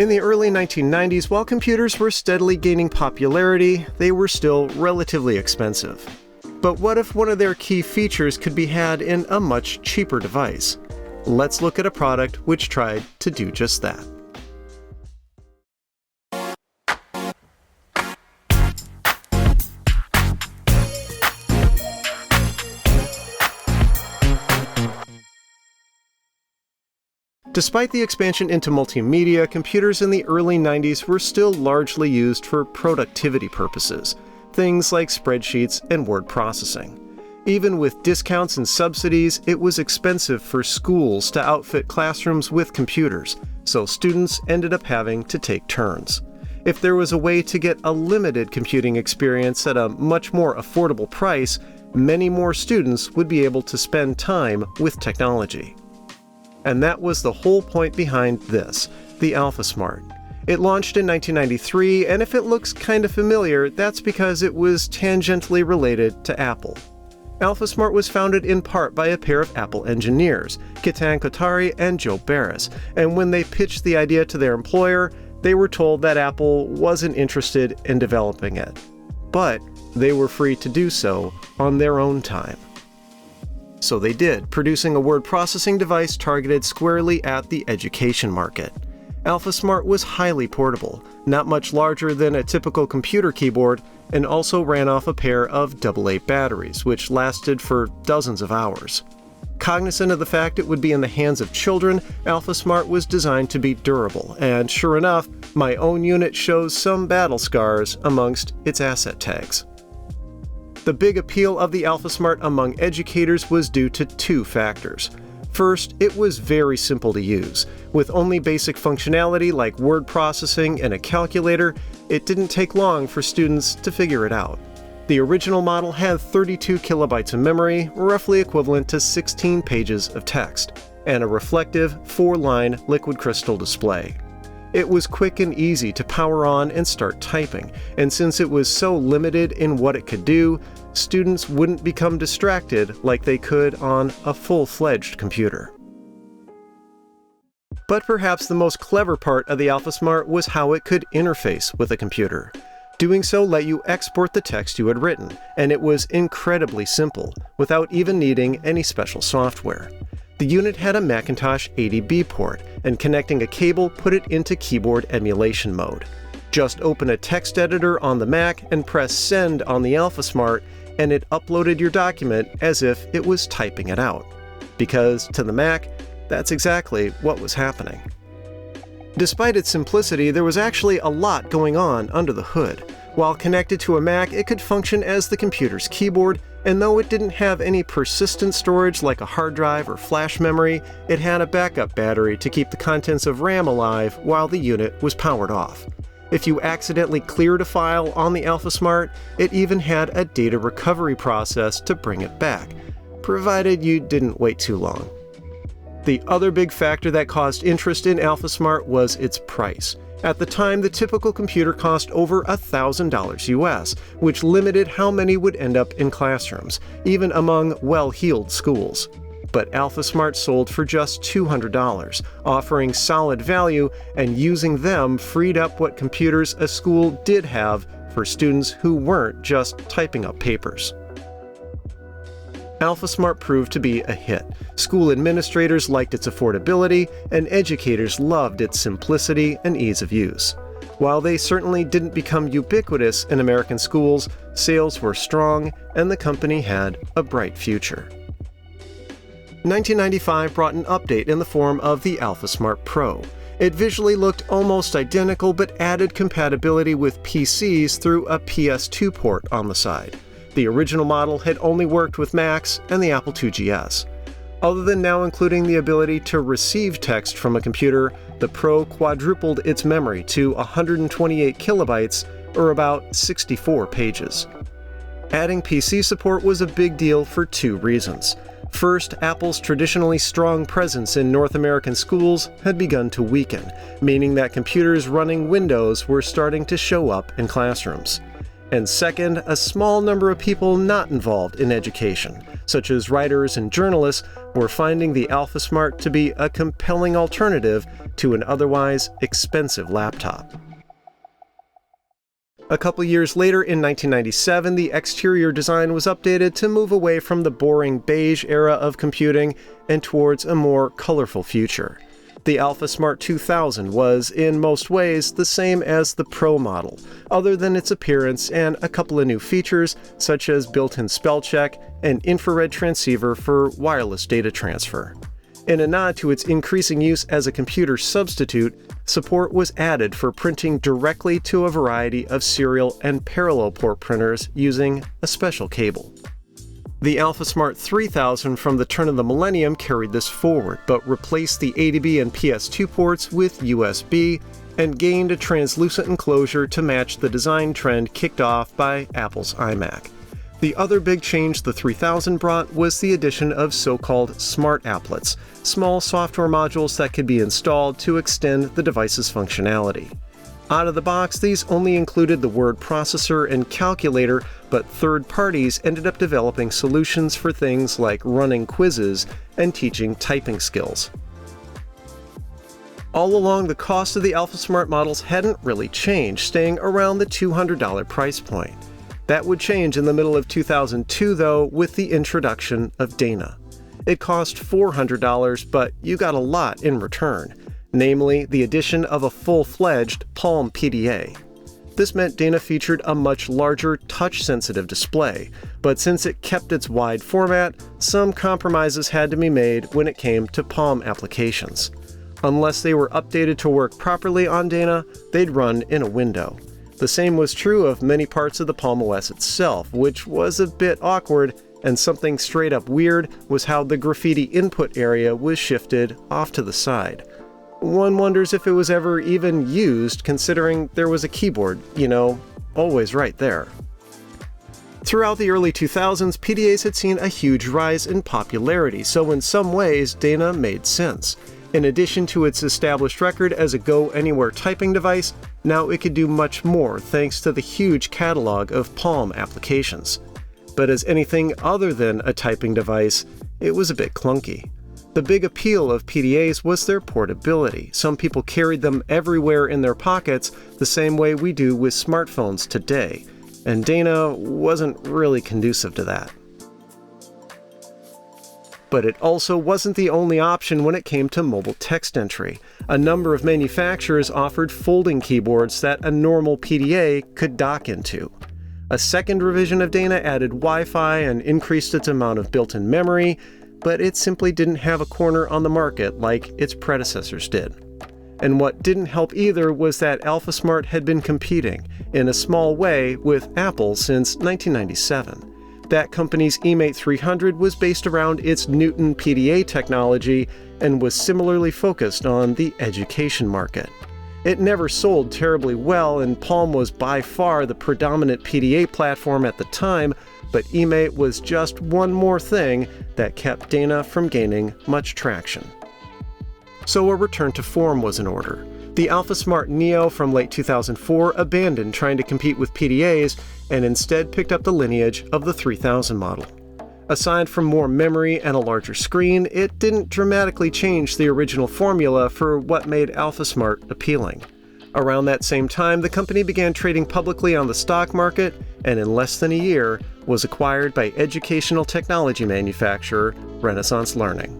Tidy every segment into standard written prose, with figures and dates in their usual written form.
In the early 1990s, while computers were steadily gaining popularity, they were still relatively expensive. But what if one of their key features could be had in a much cheaper device? Let's look at a product which tried to do just that. Despite the expansion into multimedia, computers in the early 90s were still largely used for productivity purposes, things like spreadsheets and word processing. Even with discounts and subsidies, it was expensive for schools to outfit classrooms with computers, so students ended up having to take turns. If there was a way to get a limited computing experience at a much more affordable price, many more students would be able to spend time with technology. And that was the whole point behind this, the AlphaSmart. It launched in 1993, and if it looks kind of familiar, that's because it was tangentially related to Apple. AlphaSmart was founded in part by a pair of Apple engineers, Ketan Kothari and Joe Barris, and when they pitched the idea to their employer, they were told that Apple wasn't interested in developing it. But they were free to do so on their own time. So they did, producing a word processing device targeted squarely at the education market. AlphaSmart was highly portable, not much larger than a typical computer keyboard, and also ran off a pair of AA batteries, which lasted for dozens of hours. Cognizant of the fact it would be in the hands of children, AlphaSmart was designed to be durable, and sure enough, my own unit shows some battle scars amongst its asset tags. The big appeal of the AlphaSmart among educators was due to two factors. First, it was very simple to use. With only basic functionality like word processing and a calculator, it didn't take long for students to figure it out. The original model had 32 kilobytes of memory, roughly equivalent to 16 pages of text, and a reflective 4-line liquid crystal display. It was quick and easy to power on and start typing, and since it was so limited in what it could do, students wouldn't become distracted like they could on a full-fledged computer. But perhaps the most clever part of the AlphaSmart was how it could interface with a computer. Doing so let you export the text you had written, and it was incredibly simple, without even needing any special software. The unit had a Macintosh 80B port, and connecting a cable put it into keyboard emulation mode. Just open a text editor on the Mac and press Send on the AlphaSmart, and it uploaded your document as if it was typing it out. Because to the Mac, that's exactly what was happening. Despite its simplicity, there was actually a lot going on under the hood. While connected to a Mac, it could function as the computer's keyboard, and though it didn't have any persistent storage like a hard drive or flash memory, it had a backup battery to keep the contents of RAM alive while the unit was powered off. If you accidentally cleared a file on the AlphaSmart, it even had a data recovery process to bring it back, provided you didn't wait too long. The other big factor that caused interest in AlphaSmart was its price. At the time, the typical computer cost over $1,000 US, which limited how many would end up in classrooms, even among well-heeled schools. But AlphaSmart sold for just $200, offering solid value, and using them freed up what computers a school did have for students who weren't just typing up papers. AlphaSmart proved to be a hit. School administrators liked its affordability, and educators loved its simplicity and ease of use. While they certainly didn't become ubiquitous in American schools, sales were strong, and the company had a bright future. 1995 brought an update in the form of the AlphaSmart Pro. It visually looked almost identical, but added compatibility with PCs through a PS2 port on the side. The original model had only worked with Macs and the Apple IIgs. Other than now including the ability to receive text from a computer, the Pro quadrupled its memory to 128 kilobytes, or about 64 pages. Adding PC support was a big deal for two reasons. First, Apple's traditionally strong presence in North American schools had begun to weaken, meaning that computers running Windows were starting to show up in classrooms. And second, a small number of people not involved in education, such as writers and journalists, were finding the AlphaSmart to be a compelling alternative to an otherwise expensive laptop. A couple years later, in 1997, the exterior design was updated to move away from the boring beige era of computing and towards a more colorful future. The AlphaSmart 2000 was, in most ways, the same as the Pro model, other than its appearance and a couple of new features, such as built-in spell check and infrared transceiver for wireless data transfer. In a nod to its increasing use as a computer substitute, support was added for printing directly to a variety of serial and parallel port printers using a special cable. The AlphaSmart 3000 from the turn of the millennium carried this forward, but replaced the ADB and PS2 ports with USB and gained a translucent enclosure to match the design trend kicked off by Apple's iMac. The other big change the 3000 brought was the addition of so-called smart applets, small software modules that could be installed to extend the device's functionality. Out of the box, these only included the word processor and calculator, but third parties ended up developing solutions for things like running quizzes and teaching typing skills. All along, the cost of the AlphaSmart models hadn't really changed, staying around the $200 price point. That would change in the middle of 2002, though, with the introduction of Dana. It cost $400, but you got a lot in return, namely the addition of a full-fledged Palm PDA. This meant Dana featured a much larger touch-sensitive display, but since it kept its wide format, some compromises had to be made when it came to Palm applications. Unless they were updated to work properly on Dana, they'd run in a window. The same was true of many parts of the Palm OS itself, which was a bit awkward, and something straight up weird was how the graffiti input area was shifted off to the side. One wonders if it was ever even used, considering there was a keyboard, always right there. Throughout the early 2000s, PDAs had seen a huge rise in popularity, so in some ways, Dana made sense. In addition to its established record as a go-anywhere typing device, now it could do much more thanks to the huge catalog of Palm applications. But as anything other than a typing device, it was a bit clunky. The big appeal of PDAs was their portability. Some people carried them everywhere in their pockets, the same way we do with smartphones today, and Dana wasn't really conducive to that. But it also wasn't the only option when it came to mobile text entry. A number of manufacturers offered folding keyboards that a normal PDA could dock into. A second revision of Dana added Wi-Fi and increased its amount of built-in memory, but it simply didn't have a corner on the market like its predecessors did. And what didn't help either was that AlphaSmart had been competing, in a small way, with Apple since 1997. That company's eMate 300 was based around its Newton PDA technology and was similarly focused on the education market. It never sold terribly well, and Palm was by far the predominant PDA platform at the time, but eMate was just one more thing that kept Dana from gaining much traction. So a return to form was in order. The AlphaSmart Neo from late 2004 abandoned trying to compete with PDAs and instead picked up the lineage of the 3000 model. Aside from more memory and a larger screen, it didn't dramatically change the original formula for what made AlphaSmart appealing. Around that same time, the company began trading publicly on the stock market, and in less than a year, was acquired by educational technology manufacturer Renaissance Learning.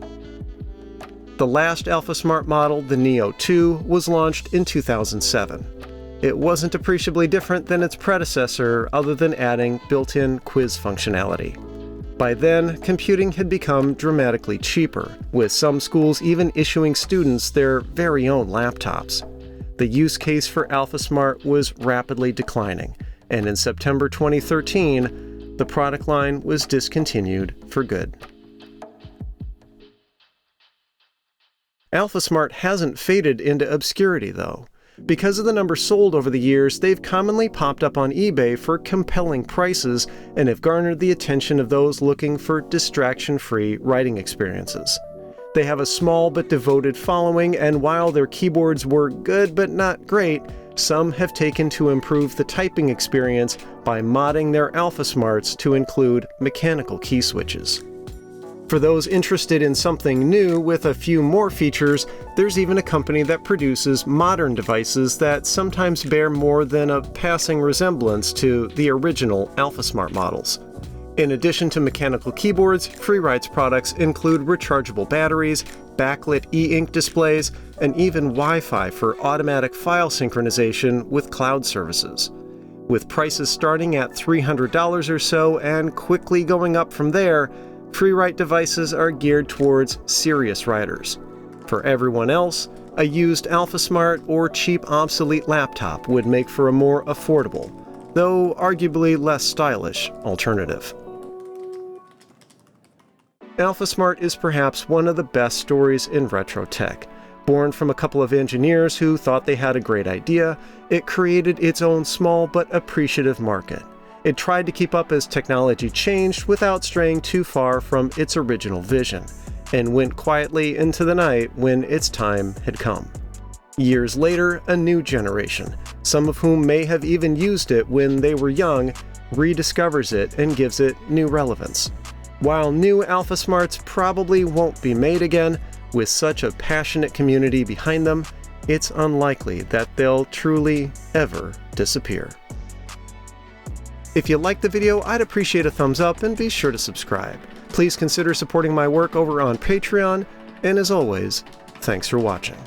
The last AlphaSmart model, the Neo 2, was launched in 2007. It wasn't appreciably different than its predecessor other than adding built-in quiz functionality. By then, computing had become dramatically cheaper, with some schools even issuing students their very own laptops. The use case for AlphaSmart was rapidly declining, and in September 2013, the product line was discontinued for good. AlphaSmart hasn't faded into obscurity, though. Because of the number sold over the years, they've commonly popped up on eBay for compelling prices and have garnered the attention of those looking for distraction-free writing experiences. They have a small but devoted following, and while their keyboards were good but not great, some have taken to improve the typing experience by modding their AlphaSmarts to include mechanical key switches. For those interested in something new with a few more features, there's even a company that produces modern devices that sometimes bear more than a passing resemblance to the original AlphaSmart models. In addition to mechanical keyboards, FreeRide's products include rechargeable batteries, backlit e-ink displays, and even Wi-Fi for automatic file synchronization with cloud services. With prices starting at $300 or so and quickly going up from there, FreeRide devices are geared towards serious riders. For everyone else, a used AlphaSmart or cheap obsolete laptop would make for a more affordable, though arguably less stylish, alternative. AlphaSmart is perhaps one of the best stories in retro tech. Born from a couple of engineers who thought they had a great idea, it created its own small but appreciative market. It tried to keep up as technology changed without straying too far from its original vision, and went quietly into the night when its time had come. Years later, a new generation, some of whom may have even used it when they were young, rediscovers it and gives it new relevance. While new AlphaSmarts probably won't be made again, with such a passionate community behind them, it's unlikely that they'll truly ever disappear. If you liked the video, I'd appreciate a thumbs up and be sure to subscribe. Please consider supporting my work over on Patreon, and as always, thanks for watching.